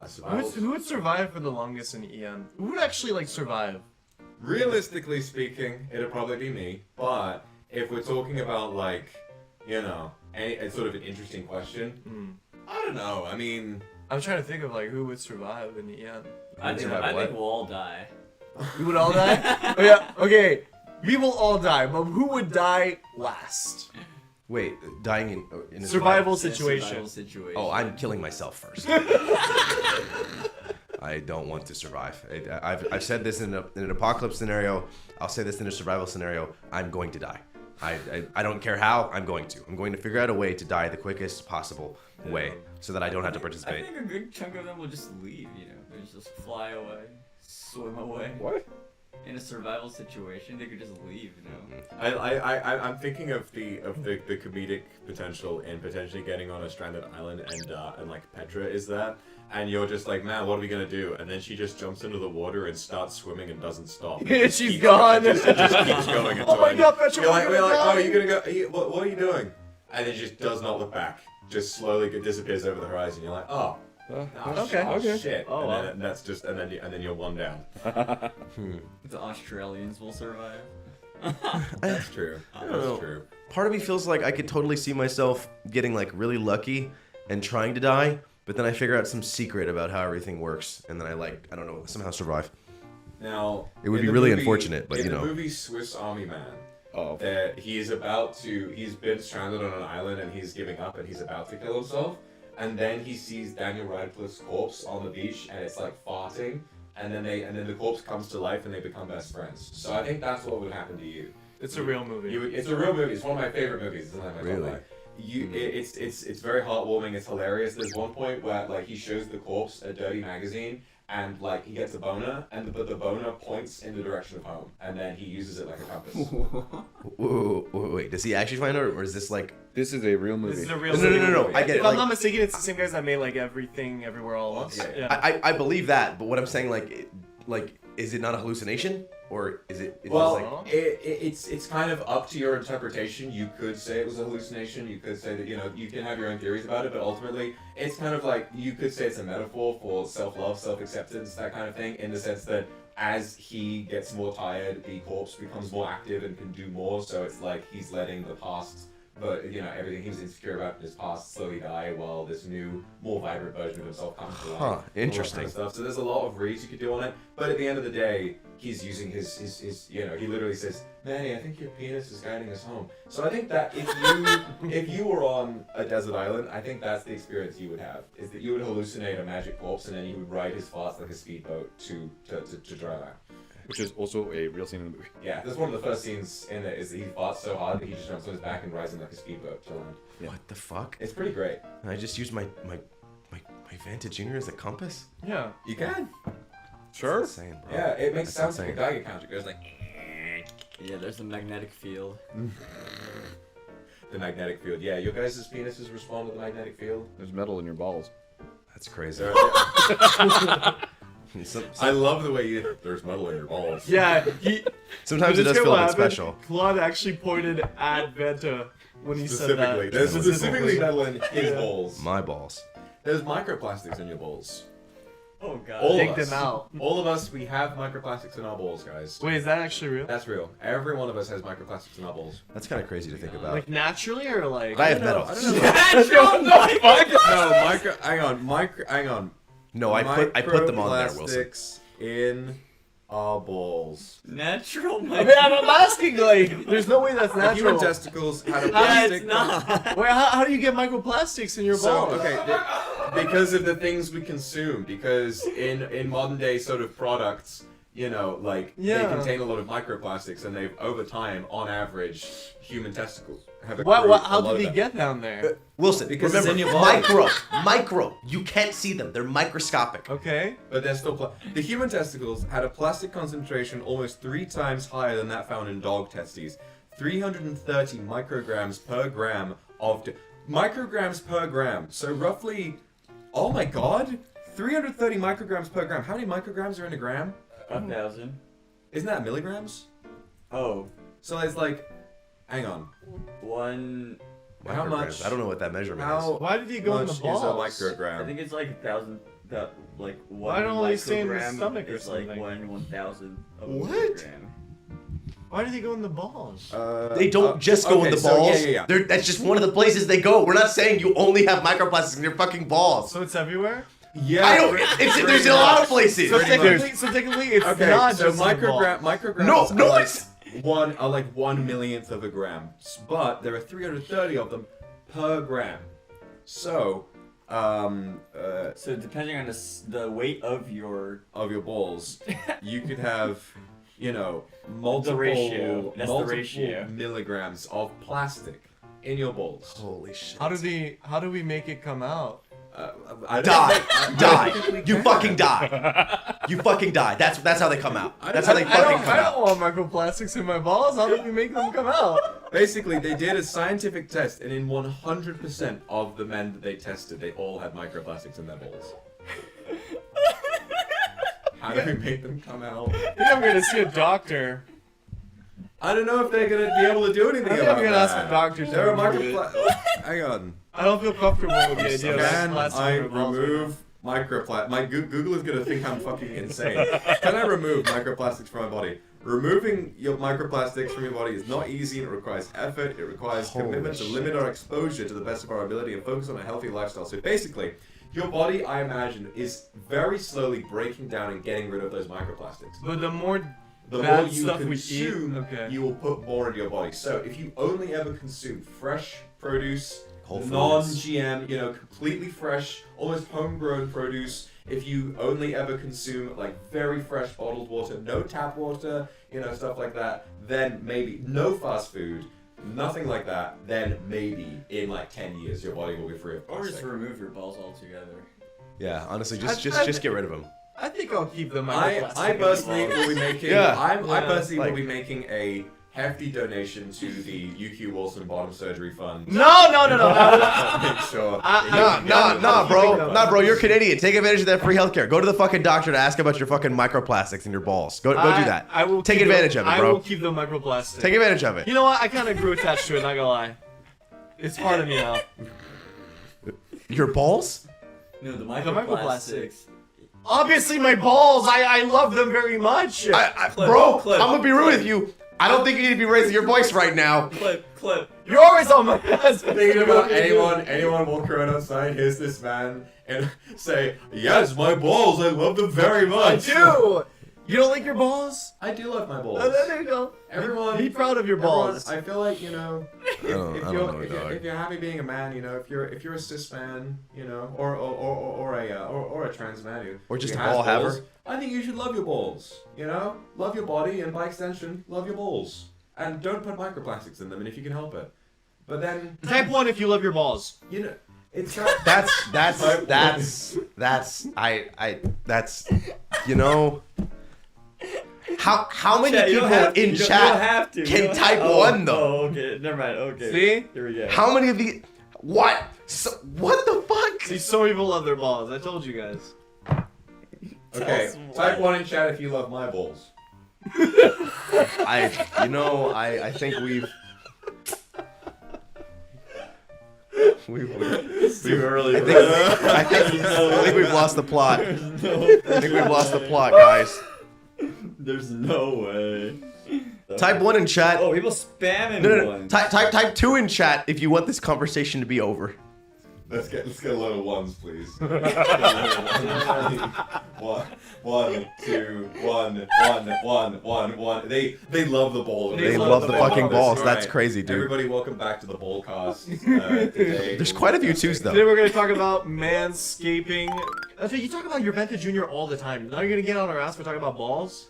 Who would survive for the longest in EM? Who would actually like survive? Realistically speaking, it'd probably be me. But if we're talking about like, it's sort of an interesting question. I don't know. I mean, I'm trying to think of like who would survive in EM. I think we'll all die. We would all die? Oh yeah. Okay. We will all die, but who would die last? Wait, dying in a survival situation. Oh, I'm killing myself first. I don't want to survive. I've said this in an apocalypse scenario. I'll say this in a survival scenario. I'm going to die. I don't care how. I'm going to. I'm going to figure out a way to die the quickest possible way so that I don't have to participate. I think a good chunk of them will just leave. They just fly away, swim away. What? In a survival situation, they could just leave. I'm thinking of the comedic potential in potentially getting on a stranded island and like Petra is that, and you're just like, man, what are we gonna do? And then she just jumps into the water and starts swimming and doesn't stop. And she's gone. It just keeps going. Oh my god, Petra! We're like, oh, you're gonna go? What are you doing? And then she just does not look back. Just slowly disappears over the horizon. You're like, oh. Okay. Shit. Oh, and then you're one down. The Australians will survive. That's true. That's true. Part of me feels like I could totally see myself getting like really lucky and trying to die, but then I figure out some secret about how everything works, and then I don't know, somehow survive. Now, it would be really unfortunate, but in the movie Swiss Army Man, he's been stranded on an island and he's giving up and he's about to kill himself. And then he sees Daniel Radcliffe's corpse on the beach, and it's like farting, and then the corpse comes to life, and they become best friends. So I think that's what would happen to you. It's a real movie. It's a real movie. It's one of my favorite movies. Really? It's very heartwarming. It's hilarious. There's one point where like he shows the corpse a dirty magazine, and like he gets a boner, but the boner points in the direction of home, and then he uses it like a compass. Wait, does he actually find out, or is this like? This is a real movie. This is a real movie. No. I get it. If I'm not mistaken, it's the same guys that made like Everything, Everywhere, All at Once. Yeah. I believe that, but what I'm saying like is it not a hallucination, or is it? It's kind of up to your interpretation. You could say it was a hallucination. You could say that you can have your own theories about it, but ultimately it's kind of like you could say it's a metaphor for self-love, self-acceptance, that kind of thing, in the sense that as he gets more tired, the corpse becomes more active and can do more. So it's like he's letting the past, but everything he was insecure about in his past slowly die, while this new, more vibrant version of himself comes to life. Interesting. Kind of stuff. So there's a lot of reads you could do on it, but at the end of the day, he's using his he literally says, Manny, I think your penis is guiding us home. So I think that if you were on a desert island, I think that's the experience you would have, is that you would hallucinate a magic corpse, and then you would ride his farts like a speedboat to dry land. Which is also a real scene in the movie. Yeah, that's one of the first scenes in it, is that he farts so hard that he just jumps on his back and rides in like a speedboat to land. Yeah. What the fuck? It's pretty great. And I just used my Vantage Junior as a compass? Yeah. You can. Sure. That's insane, bro. Yeah, it makes That's sounds like a Geiger counter. It goes like... Yeah, there's a magnetic field. The magnetic field. Yeah, your guys' penises respond to the magnetic field. There's metal in your balls. That's crazy. I love the way there's metal in your balls. Yeah, sometimes it does feel a bit special. Claude actually pointed at Venta when he said that. There's specifically metal in his balls. My balls. There's microplastics in your balls. Oh god. Dig them out. All of us, we have microplastics in our balls, guys. Wait, is that actually real? That's real. Every one of us has microplastics in our balls. That's kind of crazy to think about. Like naturally or like? But I have metal. I don't know. Hang on. No, I put them on there, Wilson. Microplastics in our balls. Natural. I mean, I'm asking, like, there's no way that's If human natural. testicles had a Yeah, plastic. it's not. Wait, how do you get microplastics in your balls? Because of the things we consume. Because in modern day sort of products, they contain a lot of microplastics, and they've over time, on average, human testicles have accrued How did he get down there? Wilson, Because remember, it's in your body. micro. You can't see them. They're microscopic. Okay. But they're still the human testicles had a plastic concentration almost 3 times higher than that found in dog testes. 330 micrograms per gram of micrograms per gram. So roughly, oh my god, 330 micrograms per gram. How many micrograms are in a gram? 1,000. Isn't that milligrams? Oh. So it's like, hang on. One. How much? I don't know what that measure is. How Why did he go in the much is balls? a microgram? I think it's like 1,000 that like Why don't one they stay in the microgram stomach or is like something? 1/1000th of a What? milligram. Why do they go in the balls? They don't just go in the so, balls. yeah. That's just one of the places they go. We're not saying you only have microplastics in your fucking balls. So it's everywhere? Yeah. I don't. There's in a lot of places. So Pretty much. technically, it's Okay, not so just micrograms No, are like it's- 1/1,000,000th of a gram, but there are 330 of them per gram. So, So depending on the weight of your of your balls, you could have, multiple, ratio. That's the multiple ratio. milligrams of plastic in your balls. Holy shit. How do we make it come out? I don't Die, think- I don't die. think we You can. fucking die. You fucking die. That's how they come out. That's how they I fucking come out. don't want microplastics in my balls. How do we make them come out? Basically, they did a scientific test, and in 100% of the men that they tested, they all had microplastics in their balls. How do we make them come out? I think I'm gonna see a doctor. I don't know if they're gonna be able to do anything I think about I'm gonna that. ask the doctor. to There are remove it. microplastics. Hang on. I don't feel comfortable with the idea of Can plastic I in my balls right remove microplastics? My Google is gonna think I'm fucking insane. Can I remove microplastics from my body? Removing your microplastics from your body is not easy, and it requires effort. It requires Holy commitment to limit our exposure to the best of our ability and focus on a healthy lifestyle. So basically, your body, I imagine, is very slowly breaking down and getting rid of those microplastics. But the more The bad more you stuff we consume, eat, okay. you will put more into your body. So if you only ever consume fresh produce, Whole Foods. non-GM, completely fresh, almost homegrown produce, if you only ever consume like very fresh bottled water, no tap water, stuff like that, then maybe no fast food, nothing like that, then maybe in like 10 years your body will be free of or just plastic. remove your balls altogether. Yeah, honestly, I- just get rid of them. I think I'll keep the I microplastics. personally will be making. Yeah. I Yeah. personally Like- will be making a hefty donation to the UQ Wilson Bottom Surgery Fund. No. Make sure. Nah, bro. You're Canadian. Take advantage of that free healthcare. Go to the fucking doctor to ask about your fucking microplastics in your balls. Go do that. I will Take keep advantage of it, I bro. will keep the microplastics. Take advantage of it. You know what? I kind of grew attached to it. Not gonna lie. It's part of me now. Your balls? No, the microplastics. microplastics. Obviously, my balls. I love them very much. Bro, Clip. I'm gonna be rude with you. I don't think you need to be raising your voice right now. Clip. You're always on my ass. Thinking about anyone walking around outside, here's this man, and say, "Yes, my balls. I love them very I much." do. You don't like your balls? I do love my balls. There you go. Everyone, Be proud of your everyone, balls. I feel like I don't know, dog. if you're happy being a man, if you're a cis man, or a trans man, Or just who a has ball haver. balls, I think you should love your balls. Love your body, and by extension, love your balls. And don't put microplastics in them, and if you can help it. But then, Type 1 if you love your balls. it's not. How many Chat, you people don't have to, in you don't chat have to. You can don't type have- one though? Oh, okay. Never mind. Okay. See? Here we go. How many of these? What? What the fuck? See, so many people love their balls. I told you guys. Okay, Tell us type why. 1 in chat if you love my balls. I think we've really. I think we've lost the plot. I think we've lost the plot, guys. There's no way. Type 1 in chat. Oh, people spamming No. ones. Type 2 in chat if you want this conversation to be over. Let's get a load of ones, please. 1, 2, 1. They love the ball. They love the fucking balls. All That's right. crazy, dude. Everybody, welcome back to the Ballcast today. There's quite a few twos though. Today we're going to talk about manscaping. Okay, you talk about your Venta Jr. all the time. Now you're going to get on our ass for talking about balls?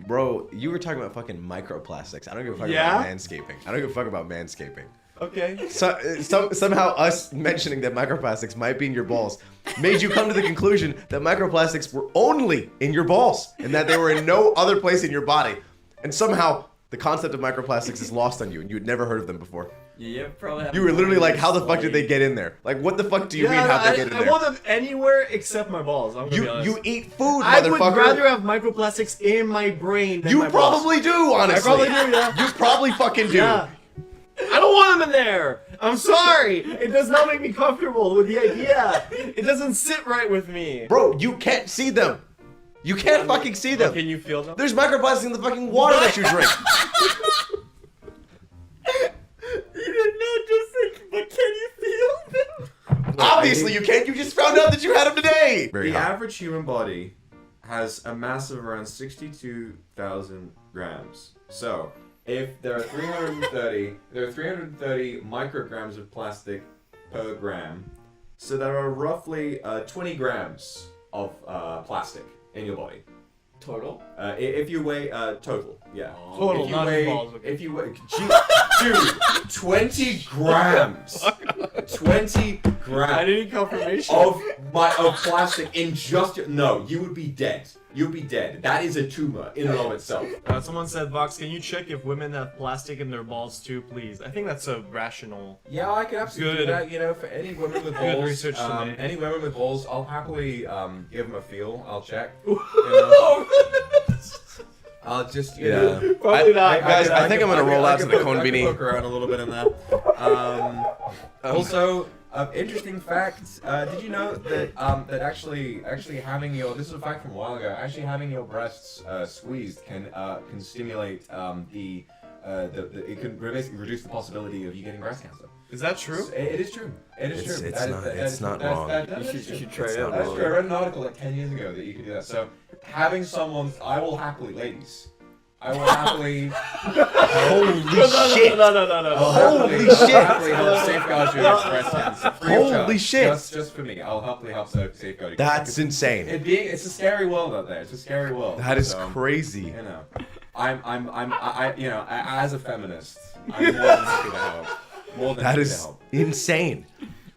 Bro, you were talking about fucking microplastics. I don't give a fuck Yeah? about manscaping. I don't give a fuck about manscaping. Okay. Somehow us mentioning that microplastics might be in your balls made you come to the conclusion that microplastics were only in your balls and that they were in no other place in your body. And somehow the concept of microplastics is lost on you and you had never heard of them before. Yeah, probably. You were literally like, how the fuck did they get in there? Like, what the fuck do you mean how they get in I there? want them anywhere except my balls. I'm gonna be honest. You eat food, I would motherfucker. rather have microplastics in my brain than You my balls. probably do, honestly. I probably do, yeah. You probably fucking do. Yeah. I don't want them in there. I'm sorry. It does not make me comfortable with the idea. It doesn't sit right with me. Bro, you can't see them. You can't fucking see them. Can you feel them? There's microplastics in the fucking water that you drink. You didn't know, just but can you feel them? Obviously you can't. You just found out that you had them today. Very The hot. average human body has a mass of around 62,000 grams. So, if there are 330 micrograms of plastic per gram. So there are roughly 20 grams of plastic in your body. Total? If you weigh total, yeah. Total, if you not weigh, balls, okay. If you weigh, dude, 20 grams, 20 I grams need confirmation. of plastic in just your, no, you would be dead. You'd be dead. That is a tumor in and of itself. Someone said, Vox, can you check if women have plastic in their balls too, please? I think that's a rational. Yeah, I could absolutely do Good. that. You know, for any women with Good balls, research to make. any women with balls, I'll happily give them a feel. I'll check. You know? I'll just, you know. Probably not. Guys, I think I'm gonna roll out to the cone I beanie. can poke around a little bit in there. Also, interesting fact. Did you know that that actually having your, this is a fact from a while ago, actually having your breasts squeezed can stimulate it can basically reduce the possibility of you getting breast cancer. Is that true? It is true. It is true. It's not wrong. You should try it out. That's true. I read an article like 10 years ago that you could do that. So, having someone, I will happily, ladies, I will happily. Holy shit. No. Holy I'll shit. happily help safeguard your breast cancer. Free of Holy charge. shit. Just for me. I'll happily help safeguard you. That's insane. It's a scary world out there. It's a scary world. That is So, crazy. You know, I as a feminist, I'm more than happy to help. More than That happy to is help. insane.